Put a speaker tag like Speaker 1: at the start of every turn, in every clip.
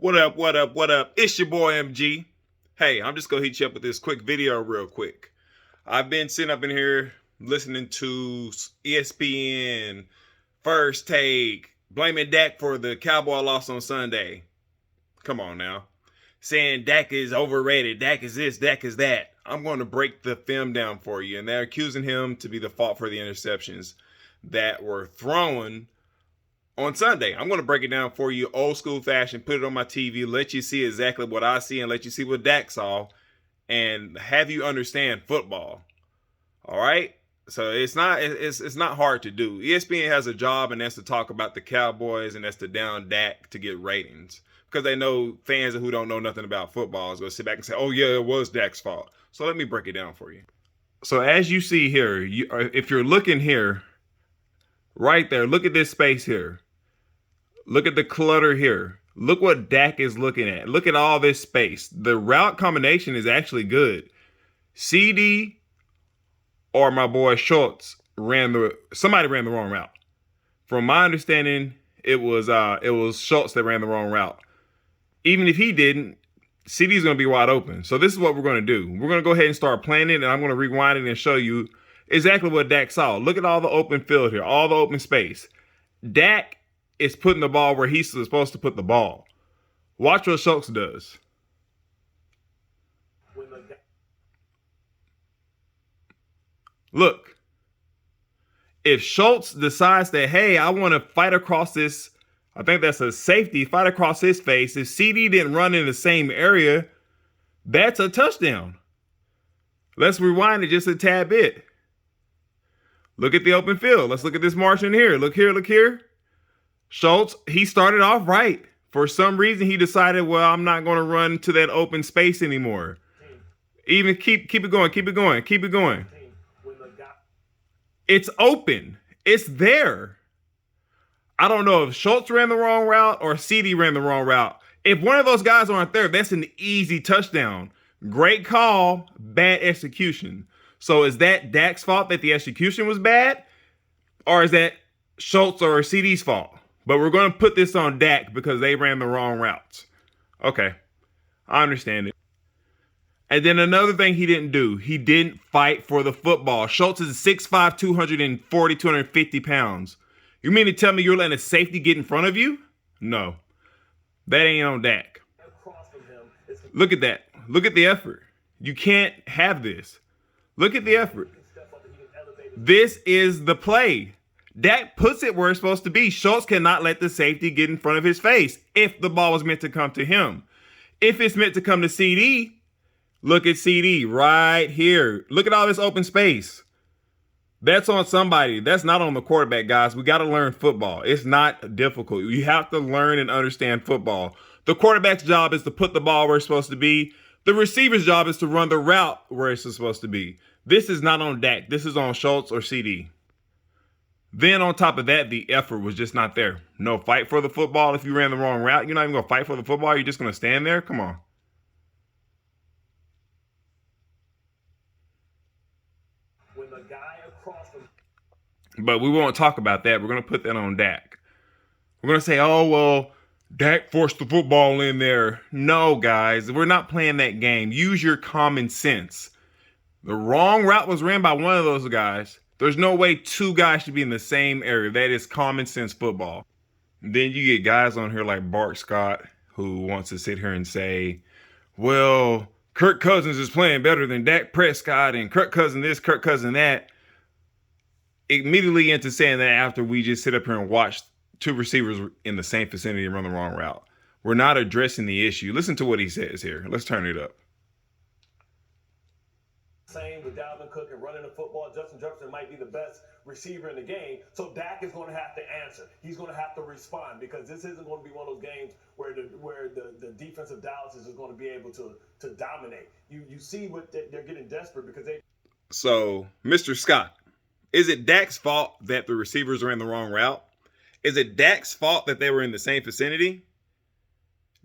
Speaker 1: What up, what up, what up? It's your boy MG. Hey, I'm just gonna hit you up with this quick video real quick. I've been sitting up in here listening to ESPN, First Take, blaming Dak for the Cowboy loss on Sunday. Come on now. Saying Dak is overrated, Dak is this, Dak is that. I'm going to break the film down for you. And they're accusing him to be the fault for the interceptions that were thrown on Sunday. I'm going to break it down for you old school fashion, put it on my TV, let you see exactly what I see and let you see what Dak saw and have you understand football. All right? So it's not hard to do. ESPN has a job, and that's to talk about the Cowboys and that's to down Dak to get ratings. Because they know fans who don't know nothing about football is going to sit back and say, oh yeah, it was Dak's fault. So let me break it down for you. So as you see here, if you're looking here, right there, look at this space here. Look at the clutter here. Look what Dak is looking at. Look at all this space. The route combination is actually good. CD or my boy Schultz somebody ran the wrong route. From my understanding, it was Schultz that ran the wrong route. Even if he didn't, CD's going to be wide open. So this is what we're going to do. We're going to go ahead and start playing it, and I'm going to rewind it and show you exactly what Dak saw. Look at all the open field here, all the open space. Dak is putting the ball where he's supposed to put the ball. Watch what Schultz does. Look. If Schultz decides that, hey, I want to fight across this, I think that's a safety, fight across his face. If CD didn't run in the same area, that's a touchdown. Let's rewind it just a tad bit. Look at the open field. Let's look at this margin here. Look here, look here. Schultz, he started off right. For some reason, he decided, well, I'm not going to run to that open space anymore. Even keep it going, keep it going, keep it going. It's open. It's there. I don't know if Schultz ran the wrong route or CD ran the wrong route. If one of those guys aren't there, that's an easy touchdown. Great call, bad execution. So is that Dak's fault that the execution was bad? Or is that Schultz or CD's fault? But we're going to put this on Dak because they ran the wrong routes. Okay, I understand it. And then another thing he didn't do, he didn't fight for the football. Schultz is 6'5", 240, 250 pounds. You mean to tell me you're letting a safety get in front of you? No, that ain't on Dak. Look at that. Look at the effort. You can't have this. Look at the effort. This is the play. Dak puts it where it's supposed to be. Schultz cannot let the safety get in front of his face if the ball was meant to come to him. If it's meant to come to CD, look at CD right here. Look at all this open space. That's on somebody. That's not on the quarterback, guys. We got to learn football. It's not difficult. You have to learn and understand football. The quarterback's job is to put the ball where it's supposed to be. The receiver's job is to run the route where it's supposed to be. This is not on Dak. This is on Schultz or CD. Then on top of that, the effort was just not there. No fight for the football. If you ran the wrong route, you're not even going to fight for the football. You're just going to stand there. Come on. When the guy across from... But we won't talk about that. We're going to put that on Dak. We're going to say, oh, well, Dak forced the football in there. No, guys, we're not playing that game. Use your common sense. The wrong route was ran by one of those guys. There's no way two guys should be in the same area. That is common sense football. And then you get guys on here like Bart Scott who wants to sit here and say, well, Kirk Cousins is playing better than Dak Prescott and Kirk Cousins this, Kirk Cousins that. Immediately into saying that after we just sit up here and watch two receivers in the same vicinity run the wrong route. We're not addressing the issue. Listen to what he says here. Let's turn it up.
Speaker 2: Same with Dalvin Cook and running the football. Justin Jefferson might be the best receiver in the game. So Dak is going to have to answer. He's going to have to respond because this isn't going to be one of those games where the defense of Dallas is just going to be able to dominate. You see what they're getting desperate because they.
Speaker 1: So, Mr. Scott, is it Dak's fault that the receivers ran the wrong route? Is it Dak's fault that they were in the same vicinity?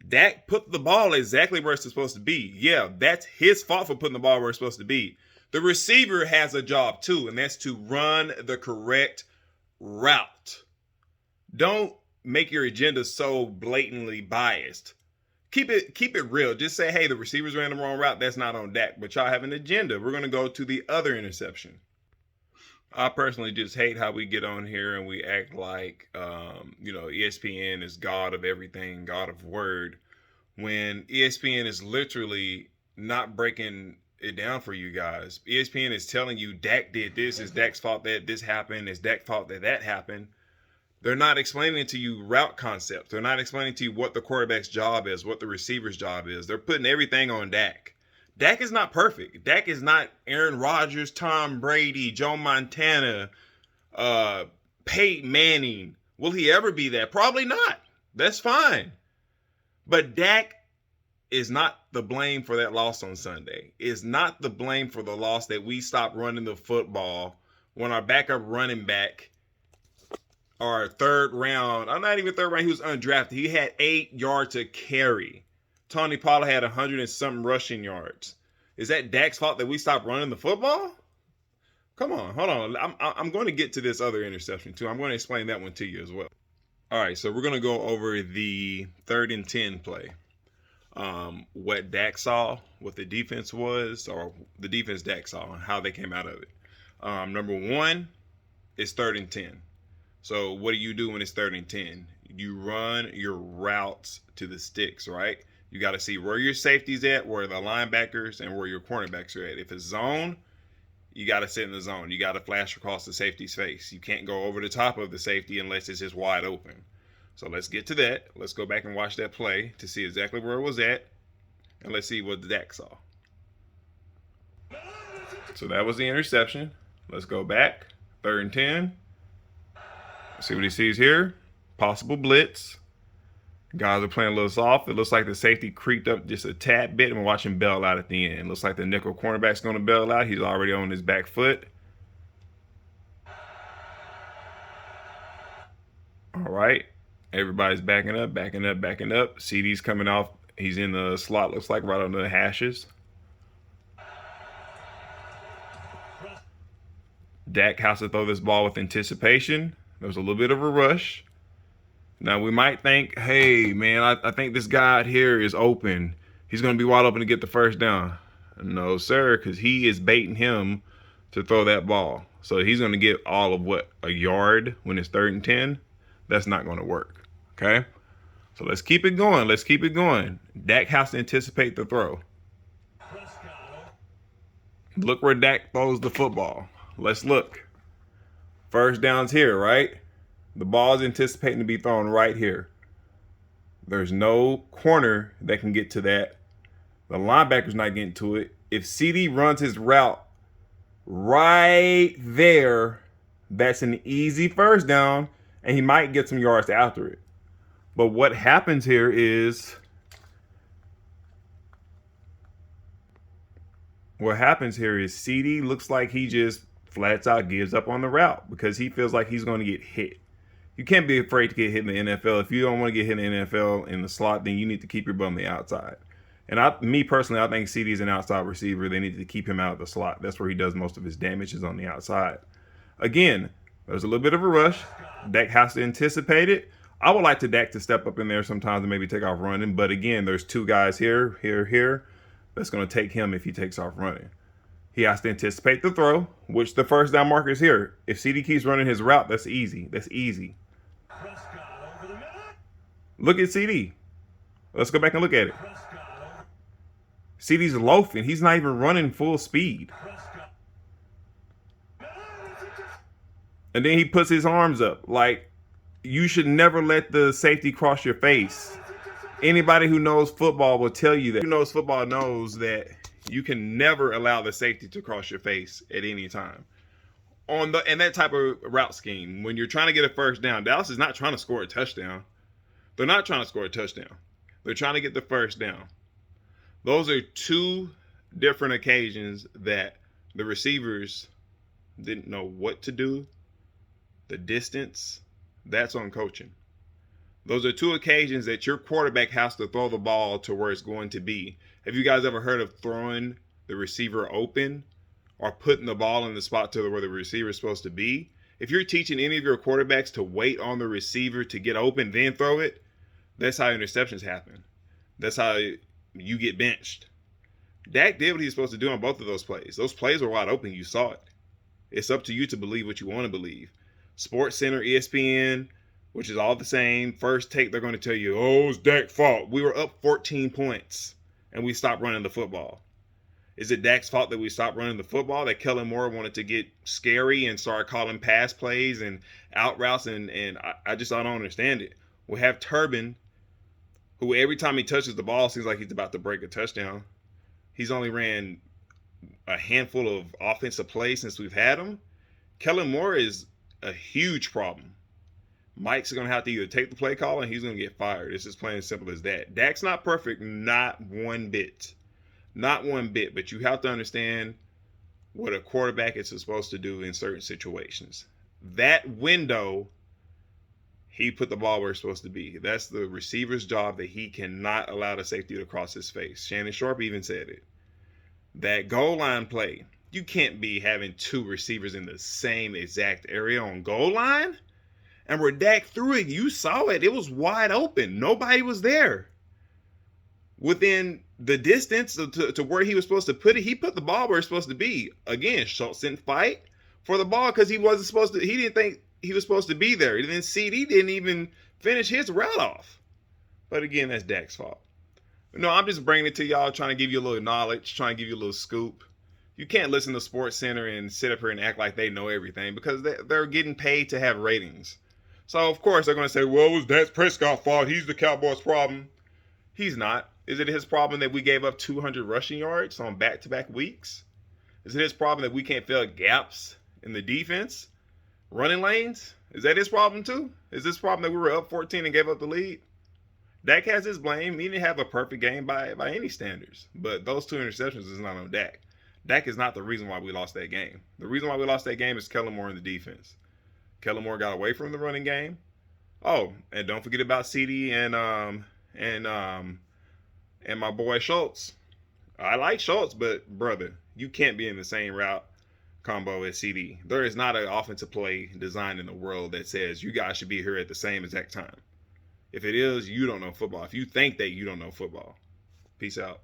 Speaker 1: Dak put the ball exactly where it's supposed to be. Yeah, that's his fault for putting the ball where it's supposed to be. The receiver has a job too, and that's to run the correct route. Don't make your agenda so blatantly biased. keep it real. Just say, hey, the receivers ran the wrong route. That's not on Dak. But y'all have an agenda. We're gonna go to the other interception. I personally just hate how we get on here and we act like, ESPN is God of everything, God of word, when ESPN is literally not breaking it down for you guys. ESPN is telling you Dak did this, it's Dak's fault that this happened, it's Dak's fault that that happened. They're not explaining to you route concepts. They're not explaining to you what the quarterback's job is, what the receiver's job is. They're putting everything on Dak. Dak is not perfect. Dak is not Aaron Rodgers, Tom Brady, Joe Montana, Peyton Manning. Will he ever be that? Probably not. That's fine. But Dak is not the blame for that loss on Sunday. Is not the blame for the loss that we stopped running the football when our backup running back, our third round, I'm not even third round, he was undrafted. He had 8 yards to carry. Tony Pollard had 100 and something rushing yards. Is that Dak's fault that we stopped running the football? Come on, hold on. I'm going to get to this other interception too. I'm going to explain that one to you as well. All right, so we're going to go over the 3rd and 10 play. What Dak saw, what the defense was, or the defense Dak saw, and how they came out of it. Number 1 is 3rd and 10. So what do you do when it's 3rd and 10? You run your routes to the sticks, right? You got to see where your safety's at, where the linebackers, and where your cornerbacks are at. If it's zone, you got to sit in the zone. You got to flash across the safety's face. You can't go over the top of the safety unless it's just wide open. So let's get to that. Let's go back and watch that play to see exactly where it was at. And let's see what Dak saw. So that was the interception. Let's go back. 3rd and 10. See what he sees here. Possible blitz. Guys are playing a little soft. It looks like the safety creeped up just a tad bit, and we're watching bail out at the end. Looks like the nickel cornerback's going to bail out. He's already on his back foot. All right. Everybody's backing up, backing up, backing up. CD's coming off. He's in the slot, looks like right under the hashes. Dak has to throw this ball with anticipation. There was a little bit of a rush. Now, we might think, hey, man, I think this guy out here is open. He's going to be wide open to get the first down. No, sir, because he is baiting him to throw that ball. So he's going to get all of, a yard when it's 3rd and 10? That's not going to work, okay? So let's keep it going. Let's keep it going. Dak has to anticipate the throw. Look where Dak throws the football. Let's look. First down's here, right? The ball's anticipating to be thrown right here. There's no corner that can get to that. The linebacker's not getting to it. If CD runs his route right there, that's an easy first down, and he might get some yards after it. But what happens here is CD looks like he just flats out gives up on the route because he feels like he's going to get hit. You can't be afraid to get hit in the NFL. If you don't want to get hit in the NFL in the slot, then you need to keep your bum on the outside. And me personally, I think CD is an outside receiver. They need to keep him out of the slot. That's where he does most of his damage, is on the outside. Again, there's a little bit of a rush. Dak has to anticipate it. I would like Dak to step up in there sometimes and maybe take off running. But again, there's 2 guys here. That's going to take him if he takes off running. He has to anticipate the throw, which the first down marker is here. If CD keeps running his route, that's easy. That's easy. Look at CD. Let's go back and look at it. CD's loafing. He's not even running full speed. And then he puts his arms up. Like, you should never let the safety cross your face. Anybody who knows football will tell you that. Who knows football knows that you can never allow the safety to cross your face at any time. And that type of route scheme, when you're trying to get a first down, Dallas is not trying to score a touchdown. They're not trying to score a touchdown. They're trying to get the first down. Those are 2 different occasions that the receivers didn't know what to do. The distance, that's on coaching. Those are 2 occasions that your quarterback has to throw the ball to where it's going to be. Have you guys ever heard of throwing the receiver open or putting the ball in the spot to where the receiver is supposed to be? If you're teaching any of your quarterbacks to wait on the receiver to get open, then throw it, that's how interceptions happen. That's how you get benched. Dak did what he's supposed to do on both of those plays. Those plays were wide open. You saw it. It's up to you to believe what you want to believe. Sports Center, ESPN, which is all the same. First Take, they're going to tell you, oh, it's Dak's fault. We were up 14 points and we stopped running the football. Is it Dak's fault that we stopped running the football? That Kellen Moore wanted to get scary and start calling pass plays and out routes, and I don't understand it. We have Turbin, who every time he touches the ball seems like he's about to break a touchdown. He's only ran a handful of offensive plays since we've had him. Kellen Moore is a huge problem. Mike's going to have to either take the play call and he's going to get fired. It's just plain and simple as that. Dak's not perfect, not one bit. Not one bit, but you have to understand what a quarterback is supposed to do in certain situations. That window, he put the ball where it's supposed to be. That's the receiver's job, that he cannot allow the safety to cross his face. Shannon Sharpe even said it. That goal line play, you can't be having two receivers in the same exact area on goal line. And where Dak threw it, you saw it. It was wide open. Nobody was there. Within the distance to where he was supposed to put it, he put the ball where it's supposed to be. Again, Schultz didn't fight for the ball because he didn't think he was supposed to be there. And then CD didn't even finish his route off. But again, that's Dak's fault. No, I'm just bringing it to y'all, trying to give you a little knowledge, trying to give you a little scoop. You can't listen to Sports Center and sit up here and act like they know everything, because they're getting paid to have ratings. So, of course, they're going to say, well, it was Dak Prescott's fault. He's the Cowboys' problem. He's not. Is it his problem that we gave up 200 rushing yards on back-to-back weeks? Is it his problem that we can't fill gaps in the defense? Running lanes? Is that his problem too? Is this problem that we were up 14 and gave up the lead? Dak has his blame. He didn't have a perfect game by any standards. But those 2 interceptions is not on Dak. Dak is not the reason why we lost that game. The reason why we lost that game is Kellen Moore in the defense. Kellen Moore got away from the running game. Oh, and don't forget about CD and my boy Schultz. I like Schultz, but brother, you can't be in the same route combo as CD. There is not an offensive play designed in the world that says you guys should be here at the same exact time. If it is, you don't know football. If you think that, you don't know football. Peace out.